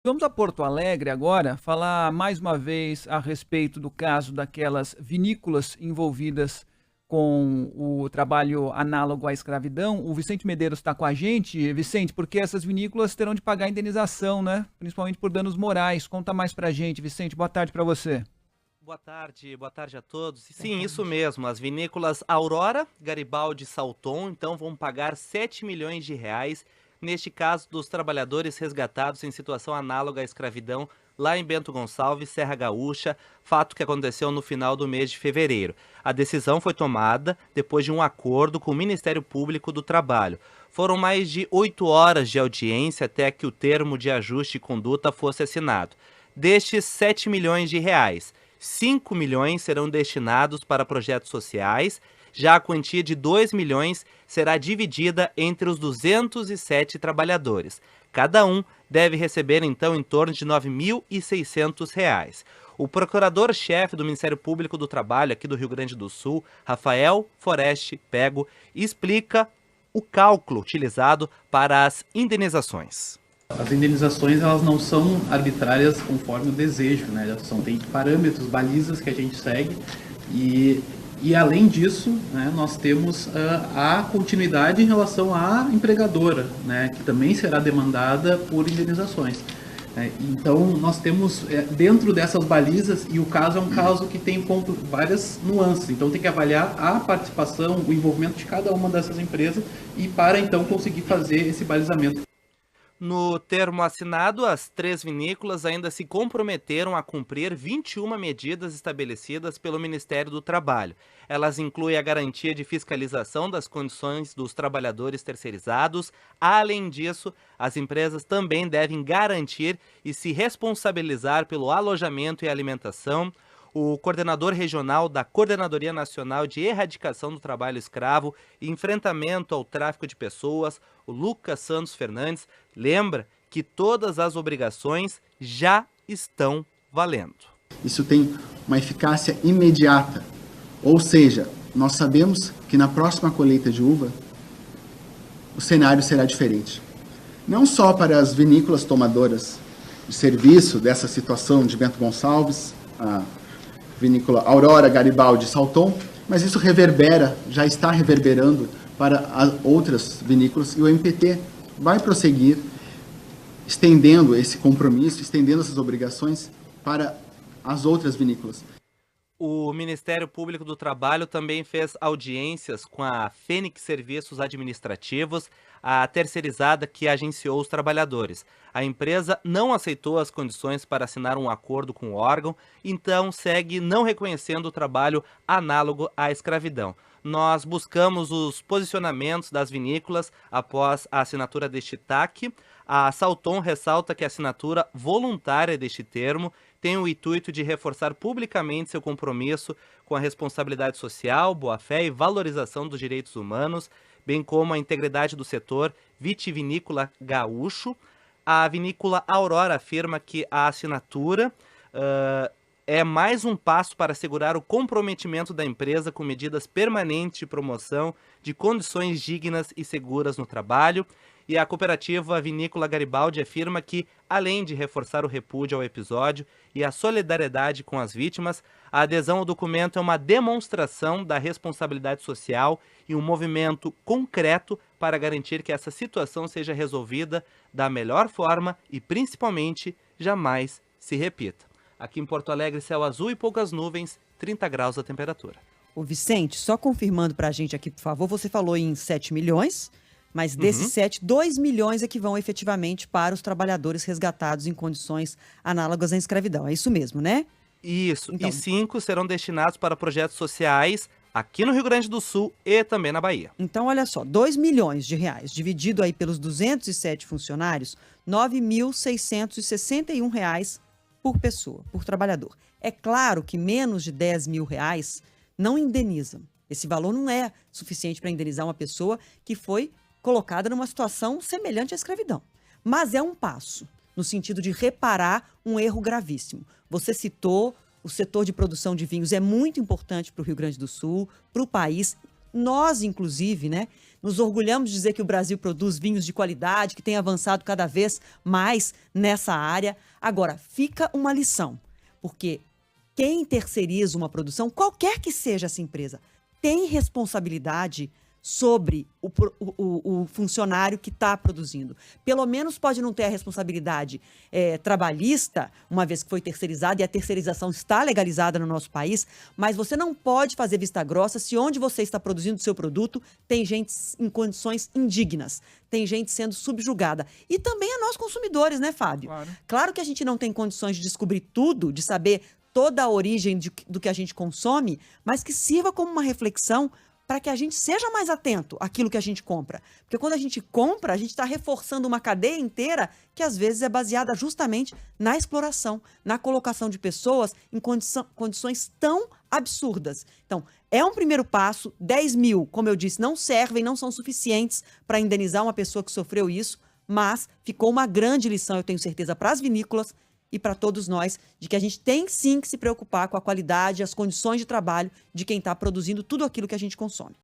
Vamos a Porto Alegre agora falar mais uma vez a respeito do caso daquelas vinícolas envolvidas com o trabalho análogo à escravidão. O Vicente Medeiros está com a gente, Vicente, porque essas vinícolas terão de pagar indenização, né? Principalmente por danos morais. Conta mais pra gente, Vicente. Boa tarde para você. Boa tarde a todos. Sim, isso mesmo. As vinícolas Aurora, Garibaldi e Salton, então vão pagar 7 milhões de reais, neste caso dos trabalhadores resgatados em situação análoga à escravidão lá em Bento Gonçalves, Serra Gaúcha, fato que aconteceu no final do mês de fevereiro. A decisão foi tomada depois de um acordo com o Ministério Público do Trabalho. Foram mais de 8 horas de audiência até que o termo de ajuste de conduta fosse assinado. Destes 7 milhões de reais, 5 milhões serão destinados para projetos sociais, já a quantia de 2 milhões será dividida entre os 207 trabalhadores. Cada um deve receber, então, em torno de R$ 9.600. O procurador-chefe do Ministério Público do Trabalho aqui do Rio Grande do Sul, Rafael Foreste Pego, explica o cálculo utilizado para as indenizações. As indenizações, elas não são arbitrárias conforme o desejo, né? Elas tem parâmetros, balizas que a gente segue e além disso, né, nós temos a continuidade em relação à empregadora, né, que também será demandada por indenizações. Então, nós temos dentro dessas balizas, e o caso é um caso que tem várias nuances, então tem que avaliar a participação, o envolvimento de cada uma dessas empresas e para então conseguir fazer esse balizamento. No termo assinado, as 3 vinícolas ainda se comprometeram a cumprir 21 medidas estabelecidas pelo Ministério do Trabalho. Elas incluem a garantia de fiscalização das condições dos trabalhadores terceirizados. Além disso, as empresas também devem garantir e se responsabilizar pelo alojamento e alimentação. O coordenador regional da Coordenadoria Nacional de Erradicação do Trabalho Escravo e Enfrentamento ao Tráfico de Pessoas, o Lucas Santos Fernandes, lembra que todas as obrigações já estão valendo. Isso tem uma eficácia imediata, ou seja, nós sabemos que na próxima colheita de uva o cenário será diferente. Não só para as vinícolas tomadoras de serviço dessa situação de Bento Gonçalves, a vinícola Aurora, Garibaldi e Salton, mas isso já está reverberando para as outras vinícolas e o MPT vai prosseguir estendendo esse compromisso, estendendo essas obrigações para as outras vinícolas. O Ministério Público do Trabalho também fez audiências com a Fênix Serviços Administrativos, a terceirizada que agenciou os trabalhadores. A empresa não aceitou as condições para assinar um acordo com o órgão, então segue não reconhecendo o trabalho análogo à escravidão. Nós buscamos os posicionamentos das vinícolas após a assinatura deste TAC. A Salton ressalta que a assinatura voluntária deste termo tem o intuito de reforçar publicamente seu compromisso com a responsabilidade social, boa-fé e valorização dos direitos humanos, bem como a integridade do setor vitivinícola gaúcho. A vinícola Aurora afirma que a assinatura é mais um passo para assegurar o comprometimento da empresa com medidas permanentes de promoção de condições dignas e seguras no trabalho. E a cooperativa Vinícola Garibaldi afirma que, além de reforçar o repúdio ao episódio e a solidariedade com as vítimas, a adesão ao documento é uma demonstração da responsabilidade social e um movimento concreto para garantir que essa situação seja resolvida da melhor forma e, principalmente, jamais se repita. Aqui em Porto Alegre, céu azul e poucas nuvens, 30 graus a temperatura. Ô Vicente, só confirmando pra gente aqui, por favor, você falou em 7 milhões, mas desses 7, 2 milhões é que vão efetivamente para os trabalhadores resgatados em condições análogas à escravidão. É isso mesmo, né? Isso, Então, e 5 serão destinados para projetos sociais aqui no Rio Grande do Sul e também na Bahia. Então, olha só, 2 milhões de reais, dividido aí pelos 207 funcionários, R$ 9.661 por pessoa, por trabalhador. É claro que menos de 10 mil reais não indenizam. Esse valor não é suficiente para indenizar uma pessoa que foi colocada numa situação semelhante à escravidão. Mas é um passo no sentido de reparar um erro gravíssimo. Você citou o setor de produção de vinhos, é muito importante para o Rio Grande do Sul, para o país, Nós, inclusive, né, nos orgulhamos de dizer que o Brasil produz vinhos de qualidade, que tem avançado cada vez mais nessa área. Agora, fica uma lição, porque quem terceiriza uma produção, qualquer que seja essa empresa, tem responsabilidade sobre o funcionário que está produzindo. Pelo menos pode não ter a responsabilidade trabalhista, uma vez que foi terceirizada, e a terceirização está legalizada no nosso país, mas você não pode fazer vista grossa se onde você está produzindo o seu produto tem gente em condições indignas, tem gente sendo subjugada. E também a nós consumidores, né, Fábio? Claro que a gente não tem condições de descobrir tudo, de saber toda a origem do que a gente consome, mas que sirva como uma reflexão para que a gente seja mais atento àquilo que a gente compra. Porque quando a gente compra, a gente está reforçando uma cadeia inteira que às vezes é baseada justamente na exploração, na colocação de pessoas em condições tão absurdas. Então, é um primeiro passo. 10 mil, como eu disse, não servem, não são suficientes para indenizar uma pessoa que sofreu isso, mas ficou uma grande lição, eu tenho certeza, para as vinícolas e para todos nós, de que a gente tem sim que se preocupar com a qualidade, as condições de trabalho de quem está produzindo tudo aquilo que a gente consome.